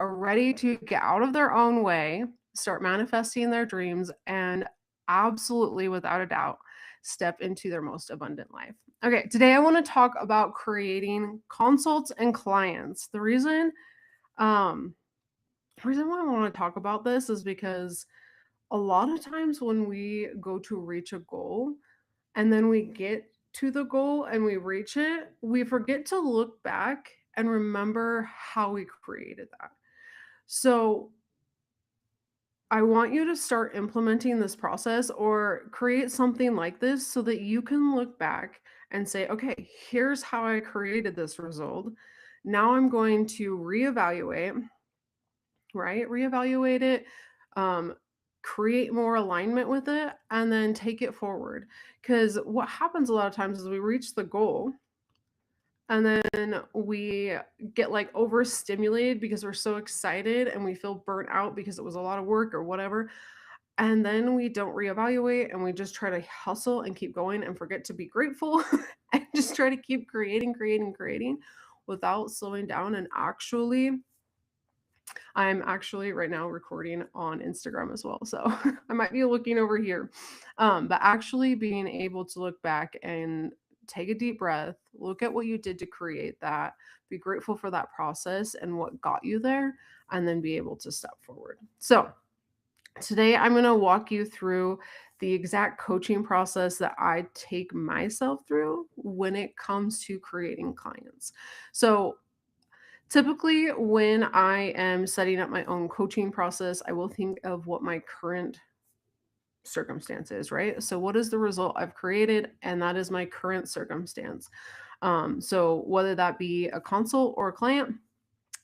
are ready to get out of their own way, start manifesting their dreams, and absolutely, without a doubt, step into their most abundant life. Okay, today I want to talk about creating consults and clients. Um, the reason why I want to talk about this is because a lot of times when we go to reach a goal and then we get to the goal and we reach it, we forget to look back and remember how we created that. So, I want you to start implementing this process or create something like this so that you can look back and say, okay, here's how I created this result. Now I'm going to reevaluate, right? Reevaluate it, um, create more alignment with it, and then take it forward. Because what happens a lot of times is we reach the goal and then we get like overstimulated because we're so excited and we feel burnt out because it was a lot of work or whatever. And then we don't reevaluate and we just try to hustle and keep going and forget to be grateful and just try to keep creating, creating, creating without slowing down. And actually, I'm actually right now recording on Instagram as well. So I might be looking over here. But actually being able to look back and take a deep breath, look at what you did to create that, be grateful for that process and what got you there, and then be able to step forward. So today I'm going to walk you through the exact coaching process that I take myself through when it comes to creating clients. So typically, when I am setting up my own coaching process, I will think of what my current circumstance is, right? So, what is the result I've created? And that is my current circumstance. So, whether that be a consult or a client,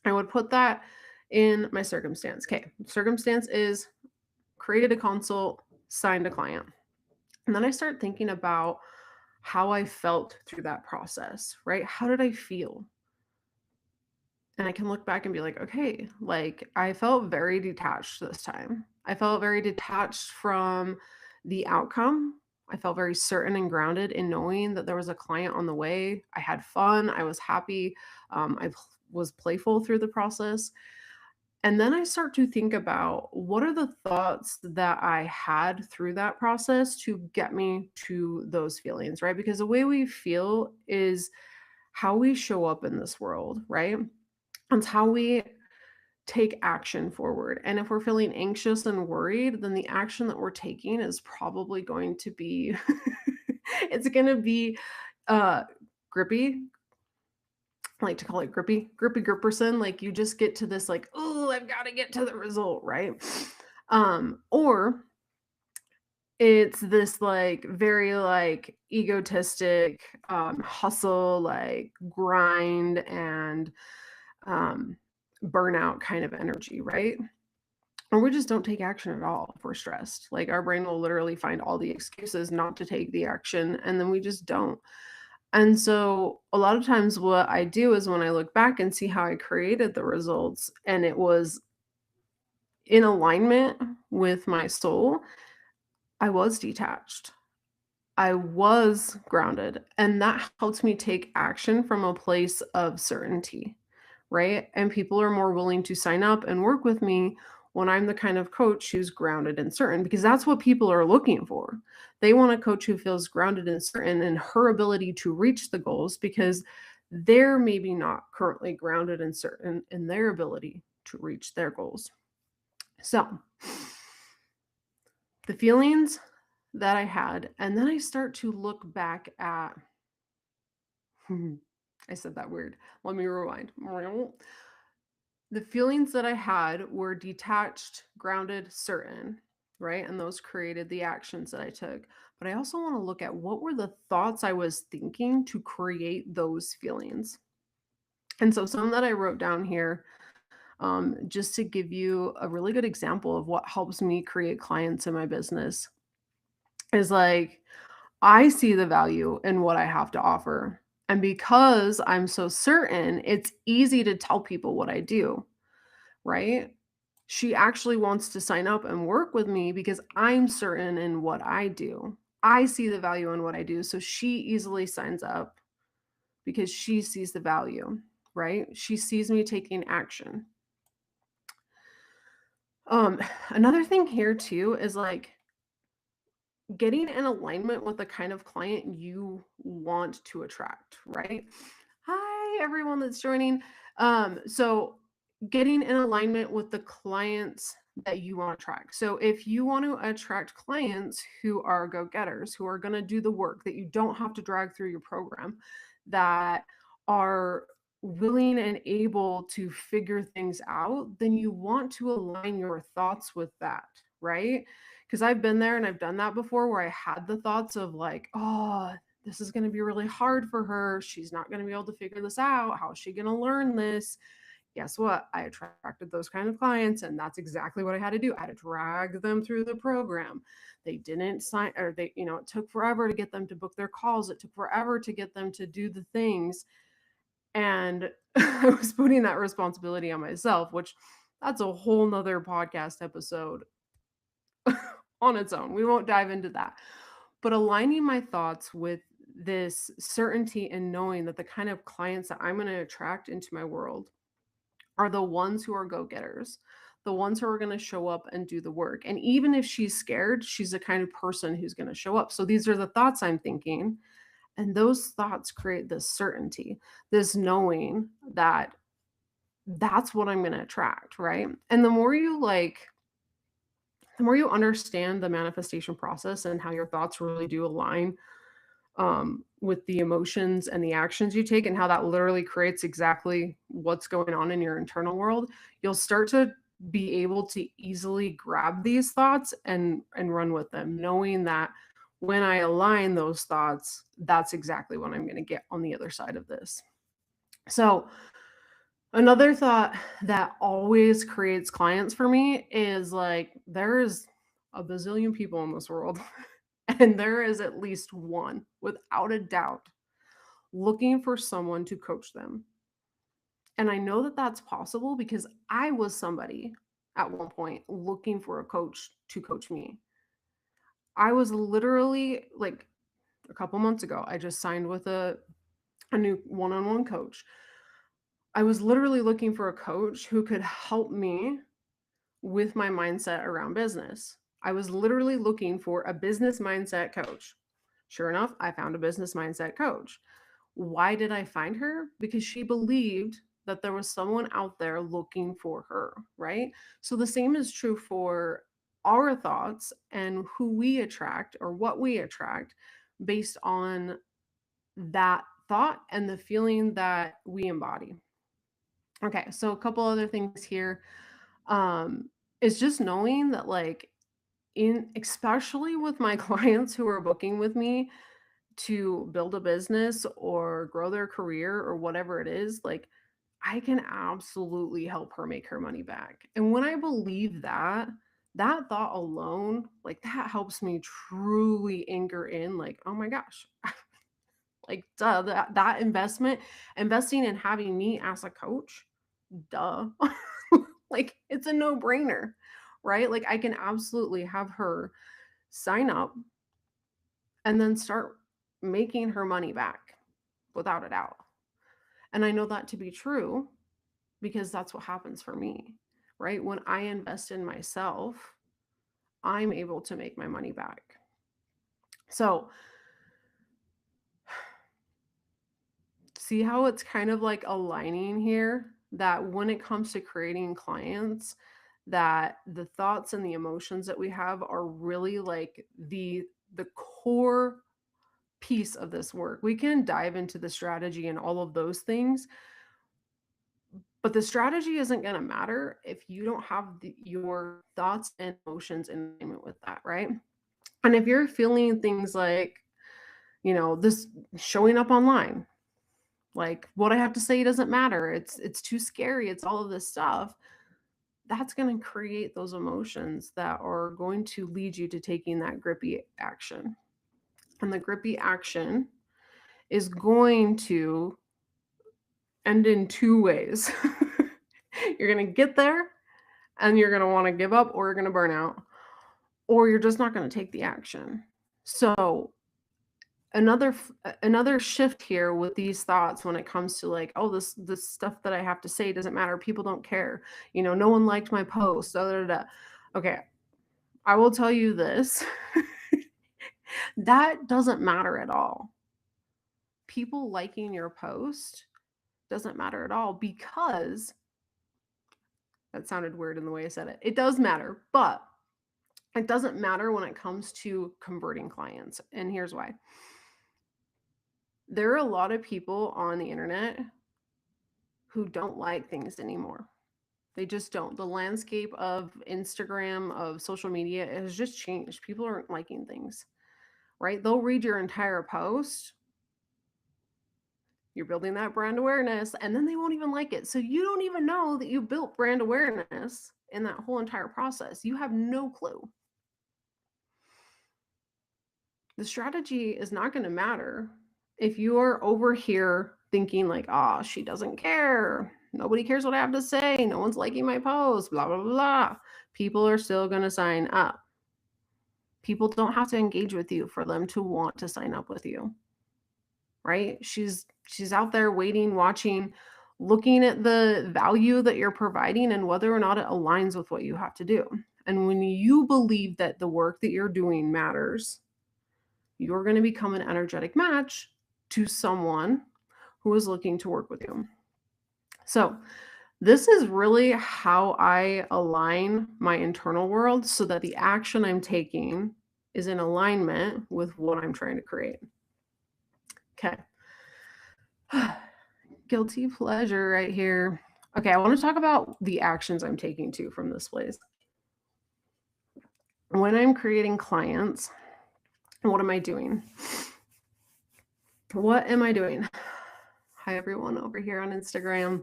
I would put that in my circumstance. Okay, circumstance is created a consult, signed a client. And then I start thinking about how I felt through that process, right? How did I feel? And I can look back and be like, okay, like I felt very detached this time. I felt very detached from the outcome. I felt very certain and grounded in knowing that there was a client on the way. I had fun. I was happy. Was playful through the process. And then I start to think about what are the thoughts that I had through that process to get me to those feelings, right? Because the way we feel is how we show up in this world, right? It's how we take action forward. And if we're feeling anxious and worried, then the action that we're taking is probably going to be it's going to be uh grippy. I like to call it grippy gripperson. Like you just get to this like, oh, I've got to get to the result, right? Or it's this like very like egotistic hustle, like grind and um burnout kind of energy, right? Or we just don't take action at all if we're stressed. Like our brain will literally find all the excuses not to take the action, and then we just don't. And so a lot of times what I do is when I look back and see how I created the results and it was in alignment with my soul, I was detached. I was grounded, and that helped me take action from a place of certainty, right? And people are more willing to sign up and work with me when I'm the kind of coach who's grounded and certain, because that's what people are looking for. They want a coach who feels grounded and certain in her ability to reach the goals because they're maybe not currently grounded and certain in their ability to reach their goals. So, the feelings that I had, and then I start to look back at I said that weird. Let me rewind. The feelings that I had were detached, grounded, certain, right? And those created the actions that I took. But I also want to look at what were the thoughts I was thinking to create those feelings. And so, some that I wrote down here, just to give you a really good example of what helps me create clients in my business, is like I see the value in what I have to offer. And because I'm so certain, it's easy to tell people what I do, right? She actually wants to sign up and work with me because I'm certain in what I do. I see the value in what I do. So she easily signs up because she sees the value, right? She sees me taking action. Um, Another thing here too is like getting in alignment with the kind of client you want to attract, right? Hi, everyone that's joining. So getting in alignment with the clients that you want to attract. So if you want to attract clients who are go-getters, who are going to do the work that you don't have to drag through your program, that are willing and able to figure things out, then you want to align your thoughts with that, right? Because I've been there and I've done that before where I had the thoughts of like, oh, this is going to be really hard for her. She's not going to be able to figure this out. How is she going to learn this? Guess what? I attracted those kind of clients, and that's exactly what I had to do. I had to drag them through the program. They didn't sign, or it took forever to get them to book their calls. It took forever to get them to do the things. And I was putting that responsibility on myself, which that's a whole nother podcast episode on its own. We won't dive into that. But aligning my thoughts with this certainty and knowing that the kind of clients that I'm going to attract into my world are the ones who are go getters, the ones who are going to show up and do the work. And even if she's scared, she's the kind of person who's going to show up. So these are the thoughts I'm thinking. And those thoughts create this certainty, this knowing that that's what I'm going to attract. Right. And the more you understand the manifestation process and how your thoughts really do align with the emotions and the actions you take, and how that literally creates exactly what's going on in your internal world, you'll start to be able to easily grab these thoughts and run with them, knowing that when I align those thoughts, that's exactly what I'm going to get on the other side of this. So another thought that always creates clients for me is like there is a bazillion people in this world, and there is at least one, without a doubt, looking for someone to coach them. And I know that that's possible because I was somebody at one point looking for a coach to coach me. I was literally like a couple months ago, I just signed with a new one on one coach. I was literally looking for a coach who could help me with my mindset around business. I was literally looking for a business mindset coach. Sure enough, I found a business mindset coach. Why did I find her? Because she believed that there was someone out there looking for her, right? So the same is true for our thoughts and who we attract or what we attract based on that thought and the feeling that we embody. Okay, so a couple other things here um is just knowing that like in especially with my clients who are booking with me to build a business or grow their career or whatever it is, like I can absolutely help her make her money back. And when I believe that, that thought alone, like that helps me truly anchor in like, oh my gosh, like duh, that investing in having me as a coach, duh. Like it's a no-brainer, right? Like I can absolutely have her sign up and then start making her money back without a doubt. And I know that to be true because that's what happens for me, right? When I invest in myself, I'm able to make my money back. So, see how it's kind of like aligning here that when it comes to creating clients, that the thoughts and the emotions that we have are really like the core piece of this work. We can dive into the strategy and all of those things, but the strategy isn't going to matter if you don't have your thoughts and emotions in alignment with that, right? And if you're feeling things like, this showing up online, like what I have to say doesn't matter, it's too scary, it's all of this stuff, that's going to create those emotions that are going to lead you to taking that grippy action. And the grippy action is going to end in two ways. You're going to get there and you're going to want to give up, or you're going to burn out, or you're just not going to take the action. So, another shift here with these thoughts when it comes to like, oh, this stuff that I have to say doesn't matter. People don't care. No one liked my post. Da, da, da, da. Okay, I will tell you this. That doesn't matter at all. People liking your post doesn't matter at all, because that sounded weird in the way I said it. It does matter, but it doesn't matter when it comes to converting clients. And here's why. There are a lot of people on the internet who don't like things anymore. They just don't. The landscape of Instagram, of social media, has just changed. People aren't liking things, right? They'll read your entire post. You're building that brand awareness, and then they won't even like it. So you don't even know that you built brand awareness in that whole entire process. You have no clue. The strategy is not going to matter if you're over here thinking like, oh, she doesn't care. Nobody cares what I have to say. No one's liking my post, blah, blah, blah. People are still going to sign up. People don't have to engage with you for them to want to sign up with you, right? She's out there waiting, watching, looking at the value that you're providing and whether or not it aligns with what you have to do. And when you believe that the work that you're doing matters, you're going to become an energetic match to someone who is looking to work with you. So this is really how I align my internal world so that the action I'm taking is in alignment with what I'm trying to create. Okay. Guilty pleasure right here. Okay, I want to talk about the actions I'm taking too from this place. When I'm creating clients, what am I doing? What am I doing? Hi, everyone over here on Instagram.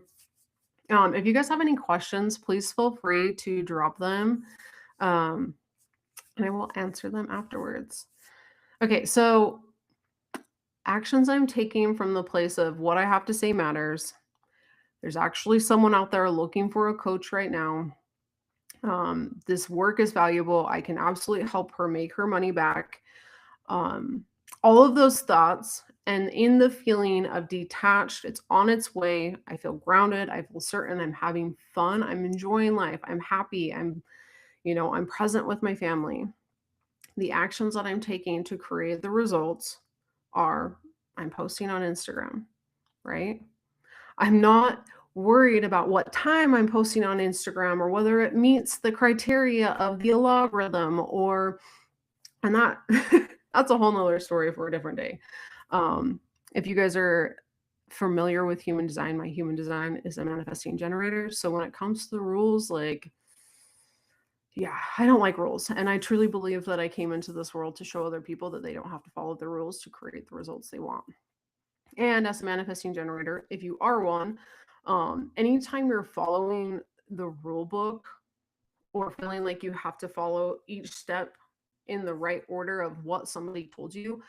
If you guys have any questions, please feel free to drop them, and I will answer them afterwards. Okay, so actions I'm taking from the place of what I have to say matters. There's actually someone out there looking for a coach right now. This work is valuable. I can absolutely help her make her money back. All of those thoughts, and in the feeling of detached, it's on its way. I feel grounded. I feel certain. I'm having fun. I'm enjoying life. I'm happy. I'm present with my family. The actions that I'm taking to create the results are I'm posting on Instagram, right? I'm not worried about what time I'm posting on Instagram or whether it meets the criteria of the algorithm and that that's a whole nother story for a different day. If you guys are familiar with human design, my human design is a manifesting generator. So when it comes to the rules, like, yeah, I don't like rules. And I truly believe that I came into this world to show other people that they don't have to follow the rules to create the results they want. And as a manifesting generator, if you are one, anytime you're following the rule book or feeling like you have to follow each step in the right order of what somebody told you,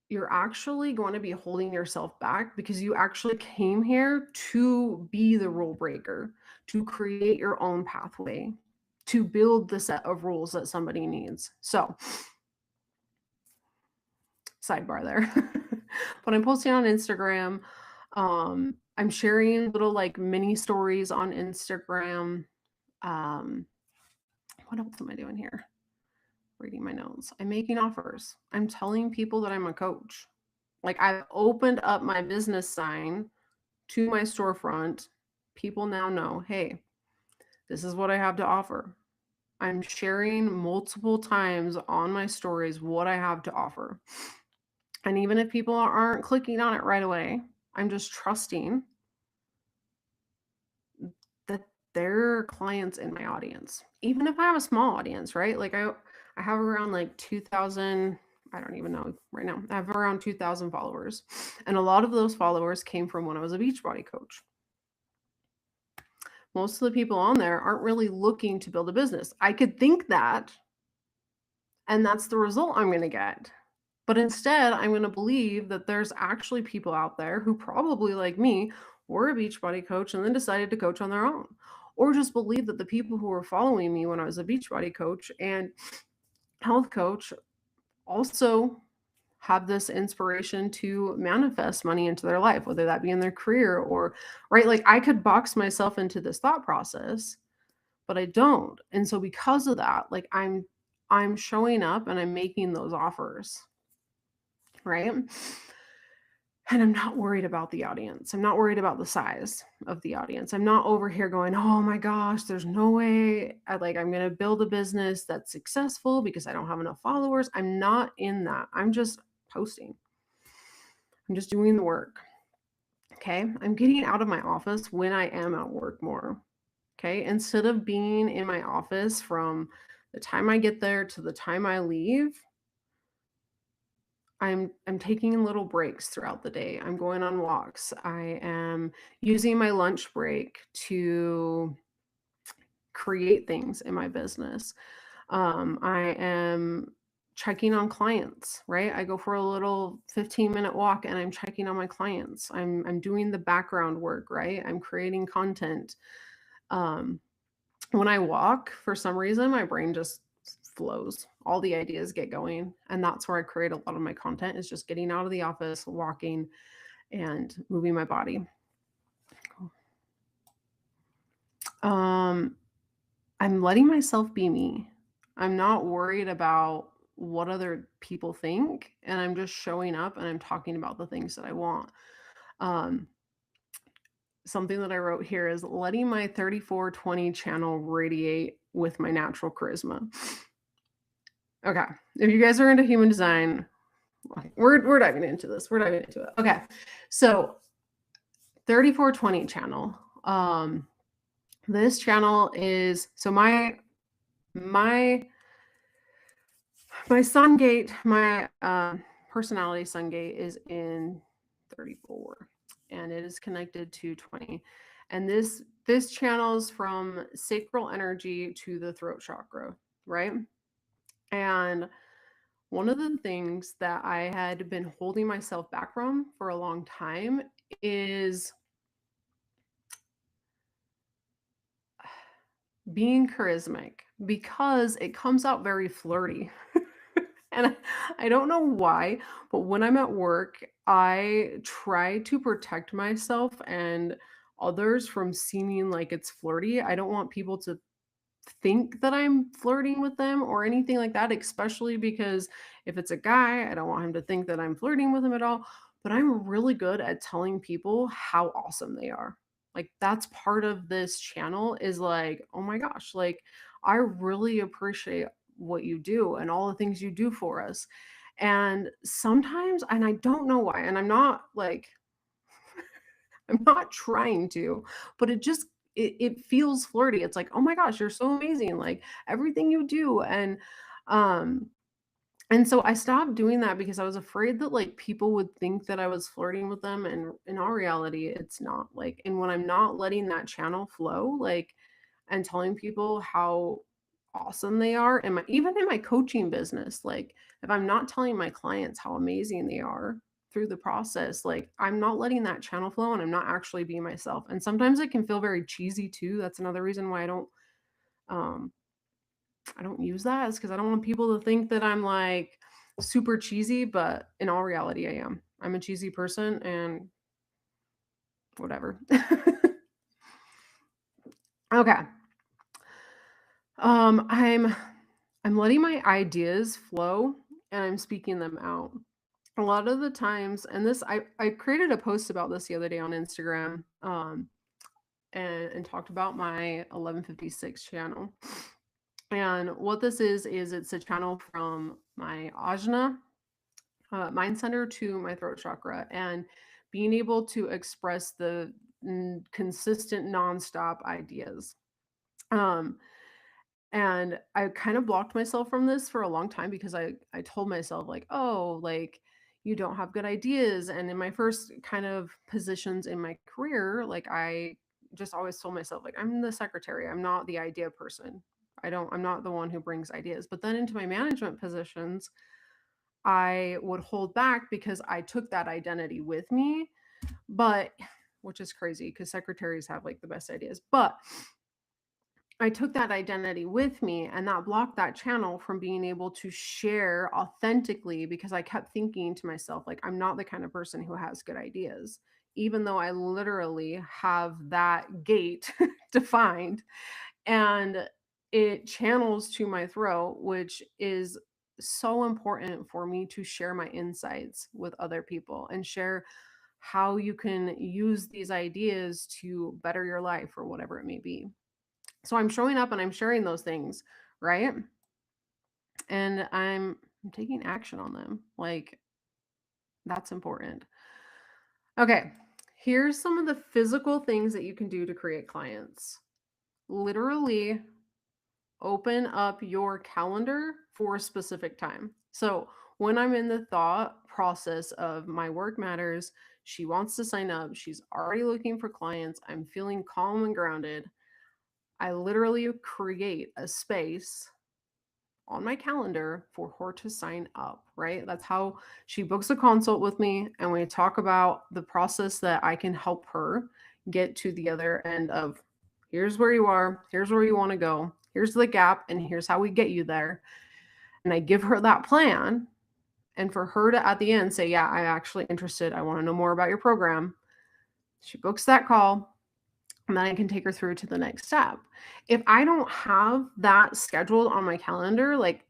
you're actually going to be holding yourself back because you actually came here to be the rule breaker, to create your own pathway, to build the set of rules that somebody needs. So, sidebar there. But I'm posting on Instagram. I'm sharing little like mini stories on Instagram. What else am I doing here? Reading my notes. I'm making offers. I'm telling people that I'm a coach. Like, I've opened up my business sign to my storefront. People now know, hey, this is what I have to offer. I'm sharing multiple times on my stories what I have to offer. And even if people aren't clicking on it right away, I'm just trusting that they're clients in my audience. Even if I have a small audience, right? Like I have around like 2,000, I don't even know right now. I have around 2,000 followers. And a lot of those followers came from when I was a Beachbody coach. Most of the people on there aren't really looking to build a business. I could think that, and that's the result I'm going to get. But instead, I'm going to believe that there's actually people out there who probably, like me, were a Beachbody coach and then decided to coach on their own. Or just believe that the people who were following me when I was a Beachbody coach and health coach also have this inspiration to manifest money into their life, whether that be in their career or, right? Like I could box myself into this thought process, but I don't. And so because of that, like I'm showing up and I'm making those offers, right? And I'm not worried about the audience. I'm not worried about the size of the audience. I'm not over here going, "Oh my gosh, there's no way I'm going to build a business that's successful because I don't have enough followers." I'm not in that. I'm just posting. I'm just doing the work. Okay? I'm getting out of my office when I am at work more. Okay? Instead of being in my office from the time I get there to the time I leave, I'm taking little breaks throughout the day. I'm going on walks. I am using my lunch break to create things in my business. I am checking on clients, right? I go for a little 15-minute walk and I'm checking on my clients. I'm doing the background work, right? I'm creating content. Um, when I walk, for some reason, my brain just flows. All the ideas get going. And that's where I create a lot of my content is just getting out of the office, walking, and moving my body. Um, I'm letting myself be me. I'm not worried about what other people think, and I'm just showing up and I'm talking about the things that I want. Um, something that I wrote here is letting my 3420 channel radiate with my natural charisma. Okay. If you guys are into human design, we're diving into this. We're diving into it. Okay. So 3420 channel. This channel is so my sun gate, my personality sun gate is in 34 and it is connected to 20. And this channels from sacral energy to the throat chakra, right? And one of the things that I had been holding myself back from for a long time is being charismatic because it comes out very flirty. And I don't know why, but when I'm at work, I try to protect myself and others from seeming like it's flirty. I don't want people to think that I'm flirting with them or anything like that, especially because if it's a guy, I don't want him to think that I'm flirting with him at all. But I'm really good at telling people how awesome they are. Like that's part of this channel is like, oh my gosh, like I really appreciate what you do and all the things you do for us. And sometimes, and I don't know why, and I'm not like I'm not trying to, but it feels flirty. It's like, "Oh my gosh, you're so amazing, like, everything you do," um, and so I stopped doing that because I was afraid that, like, people would think that I was flirting with them, and in all reality, it's not, like and when I'm not letting that channel flow, like, and telling people how awesome they are, and my even in my coaching business, like, if I'm not telling my clients how amazing they are through the process, like, I'm not letting that channel flow and I'm not actually being myself, and sometimes it can feel very cheesy too. That's another reason why um, I don't use that is because I don't want people to think that I'm, like, super cheesy, but in all reality, I am. I'm a cheesy person and whatever. Okay. Um, I'm I'm letting my ideas flow and I'm speaking them out. A lot of the times, and this I created a post about this the other day on Instagram, and talked about my 1156 channel. And what this is it's a channel from my ajna mind center to my throat chakra, and being able to express the consistent nonstop ideas. Um, And I kind of blocked myself from this for a long time because I told myself like, "Oh, like you don't have good ideas." And in my first kind of positions in my career, like I just always told myself like, "I'm the secretary. I'm not the idea person. I'm not the one who brings ideas." But then into my management positions, I would hold back because I took that identity with me, but which is crazy because secretaries have like the best ideas. But I took that identity with me, and that blocked that channel from being able to share authentically because I kept thinking to myself, like, I'm not the kind of person who has good ideas, even though I literally have that gate defined. And it channels to my throat, which is so important for me to share my insights with other people and share how you can use these ideas to better your life or whatever it may be. So I'm showing up and I'm sharing those things, right? And I'm taking action on them. Like, that's important. Okay. Here's some of the physical things that you can do to create clients. Literally open up your calendar for a specific time. So when I'm in the thought process of my work matters, she wants to sign up, she's already looking for clients, I'm feeling calm and grounded, I literally create a space on my calendar for her to sign up, right? That's how she books a consult with me. And we talk about the process that I can help her get to the other end of, here's where you are, here's where you want to go, here's the gap, and here's how we get you there. And I give her that plan. And for her to at the end say, yeah, I'm actually interested, I want to know more about your program. She books that call, and then I can take her through to the next step. If I don't have that scheduled on my calendar, like,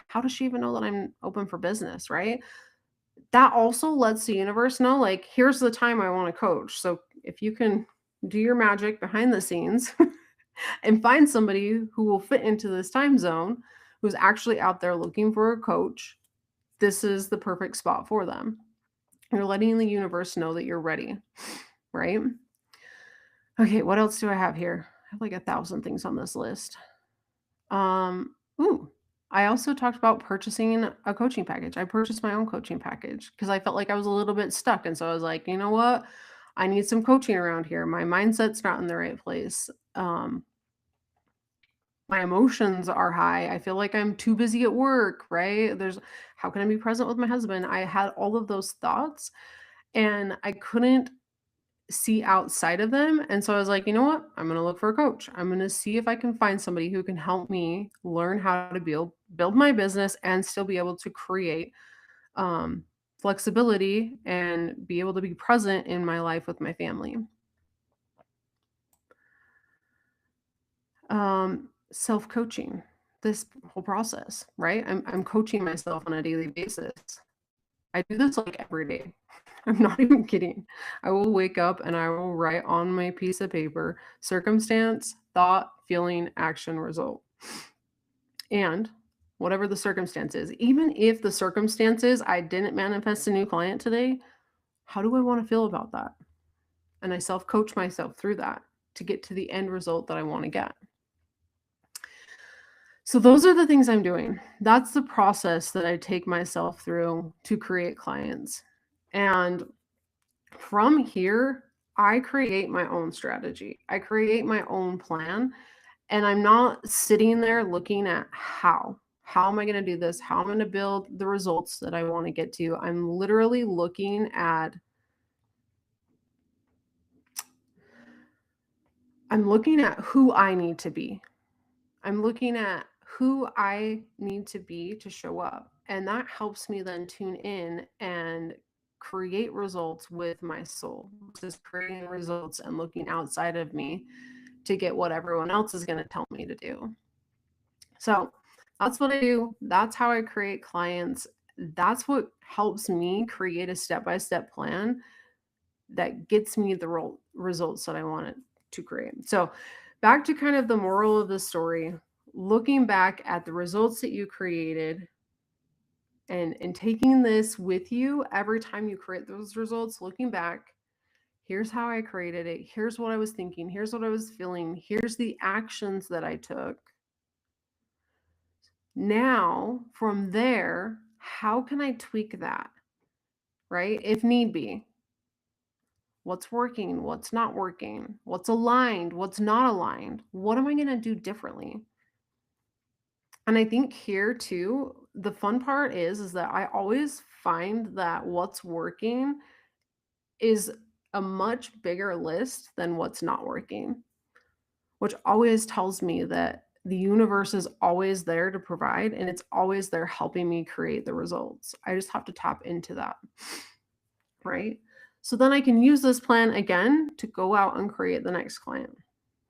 how does she even know that I'm open for business, right? That also lets the universe know, like, here's the time I want to coach. So if you can do your magic behind the scenes and find somebody who will fit into this time zone, who's actually out there looking for a coach, this is the perfect spot for them. You're letting the universe know that you're ready, right? Okay, what else do I have here? I have like 1,000 things on this list. Ooh, I also talked about purchasing a coaching package. I purchased my own coaching package because I felt like I was a little bit stuck. And so I was like, you know what? I need some coaching around here. My mindset's not in the right place. My emotions are high. I feel like I'm too busy at work, right? How can I be present with my husband? I had all of those thoughts and I couldn't see outside of them. And so I was like, you know what? I'm going to look for a coach. I'm going to see if I can find somebody who can help me learn how to build my business and still be able to create um, flexibility and be able to be present in my life with my family. Self coaching, this whole process, right? I'm coaching myself on a daily basis. I do this like every day. I'm not even kidding. I will wake up and I will write on my piece of paper circumstance, thought, feeling, action, result. And whatever the circumstance is, even if the circumstance is I didn't manifest a new client today, how do I want to feel about that? And I self coach myself through that to get to the end result that I want to get. So, those are the things I'm doing. That's the process that I take myself through to create clients. And from here, I create my own strategy. I create my own plan, and I'm not sitting there looking at how am I going to do this? How am I going to build the results that I want to get to? I'm literally looking at who I need to be. I'm looking at who I need to be to show up. And that helps me then tune in and create results with my soul, just creating results and looking outside of me to get what everyone else is going to tell me to do. So that's what I do. That's how I create clients. That's what helps me create a step by step plan that gets me the results that I wanted to create. So, back to kind of the moral of the story, looking back at the results that you created and taking this with you every time you create those results, looking back, here's how I created it. Here's what I was thinking. Here's what I was feeling. Here's the actions that I took. Now, from there, how can I tweak that? Right? If need be. What's working? What's not working? What's aligned? What's not aligned? What am I going to do differently? And I think here too, the fun part is that I always find that what's working is a much bigger list than what's not working. which always tells me that the universe is always there to provide and it's always there helping me create the results. I just have to tap into that, right? So then I can use this plan again to go out and create the next client,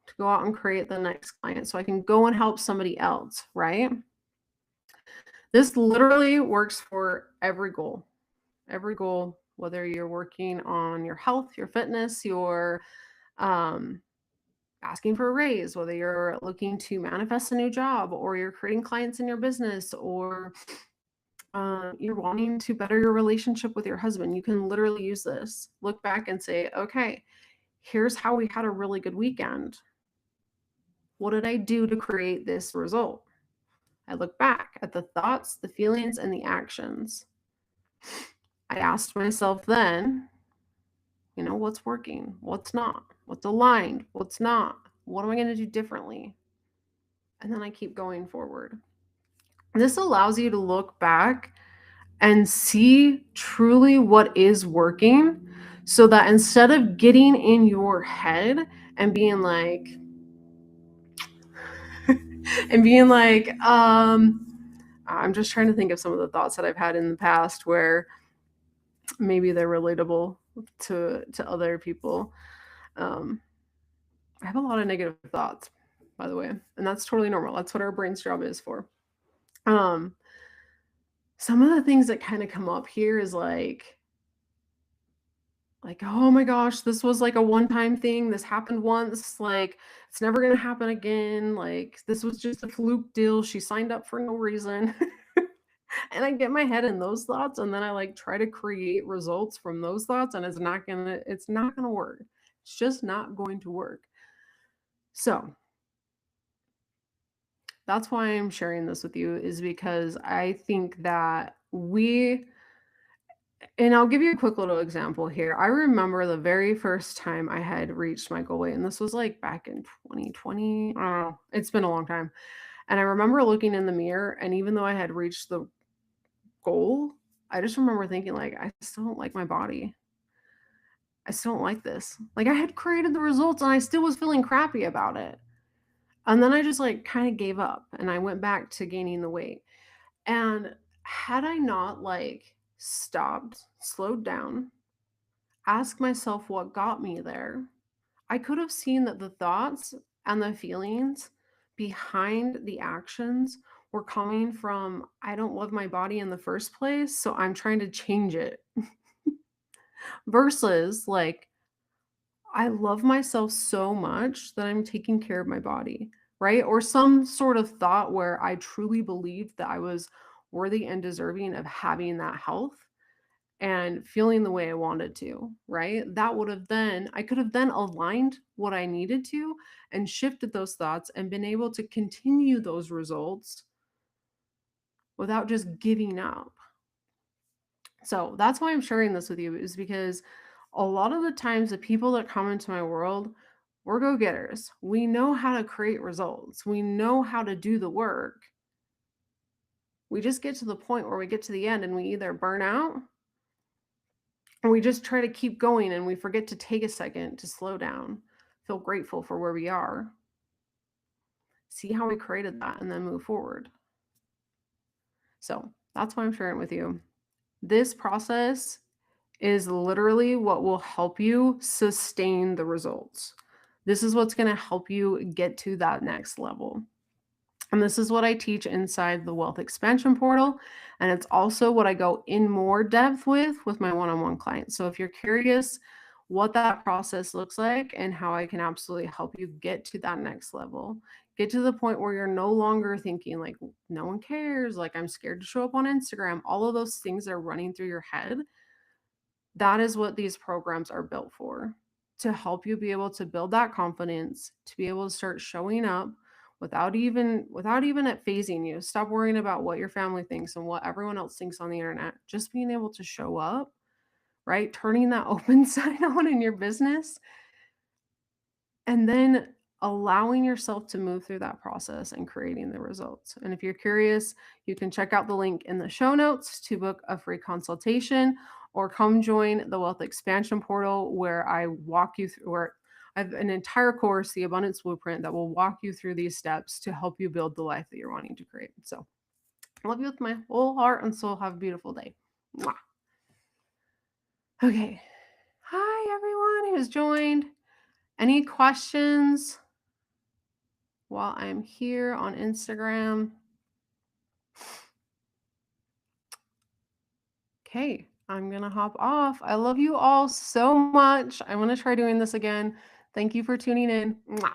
to go out and create the next client so I can go and help somebody else, right? This literally works for every goal, whether you're working on your health, your fitness, your um, asking for a raise, whether you're looking to manifest a new job or you're creating clients in your business or you're wanting to better your relationship with your husband. You can literally use this. Look back and say, okay, here's how we had a really good weekend. What did I do to create this result? I look back at the thoughts, the feelings, and the actions. I asked myself then, what's working? What's not? What's aligned? What's not? What am I going to do differently? And then I keep going forward. This allows you to look back and see truly what is working so that instead of getting in your head and being like, I'm just trying to think of some of the thoughts that I've had in the past where maybe they're relatable to other people. I have a lot of negative thoughts, by the way, and that's totally normal. That's what our brain's job is for. Um, some of the things that kind of come up here is like, oh my gosh, this was like a one-time thing. This happened once. Like, it's never gonna happen again. Like, this was just a fluke deal. She signed up for no reason. And I get my head in those thoughts, and then I like try to create results from those thoughts, and it's not gonna work. It's just not going to work. So that's why I'm sharing this with you, is because I think that and I'll give you a quick little example here. I remember the very first time I had reached my goal weight, and this was like back in 2020. I don't know. It's been a long time. And I remember looking in the mirror, and even though I had reached the goal, I just remember thinking, like, I still don't like my body. I still don't like this. Like, I had created the results and I still was feeling crappy about it. And then I just like kind of gave up and I went back to gaining the weight. And had I not like stopped, slowed down, asked myself what got me there, I could have seen that the thoughts and the feelings behind the actions were coming from, I don't love my body in the first place, so I'm trying to change it. Versus like, I love myself so much that I'm taking care of my body, right? Or some sort of thought where I truly believed that I was worthy and deserving of having that health and feeling the way I wanted to, right? That would have then, I could have then aligned what I needed to and shifted those thoughts and been able to continue those results without just giving up. So that's why I'm sharing this with you, is because a lot of the times the people that come into my world, we're go getters. We know how to create results, we know how to do the work. We just get to the point where we get to the end and we either burn out or we just try to keep going and we forget to take a second to slow down, feel grateful for where we are, see how we created that, and then move forward. So that's why I'm sharing with you. This process is literally what will help you sustain the results. This is what's going to help you get to that next level. And this is what I teach inside the Wealth Expansion Portal. And it's also what I go in more depth with my one on one clients. So if you're curious what that process looks like and how I can absolutely help you get to that next level, get to the point where you're no longer thinking like, no one cares, like I'm scared to show up on Instagram, all of those things are running through your head. That is what these programs are built for, to help you be able to build that confidence, to be able to start showing up without even it phasing you. Stop worrying about what your family thinks and what everyone else thinks on the internet. Just being able to show up, right? Turning that open sign on in your business and then allowing yourself to move through that process and creating the results. And if you're curious, you can check out the link in the show notes to book a free consultation or come join the Wealth Expansion Portal where I have an entire course, The Abundance Blueprint, that will walk you through these steps to help you build the life that you're wanting to create. So I love you with my whole heart and soul. Have a beautiful day. Mwah. Okay. Hi, everyone who's joined. Any questions while I'm here on Instagram? Okay, I'm going to hop off. I love you all so much. I want to try doing this again. Thank you for tuning in. Mwah.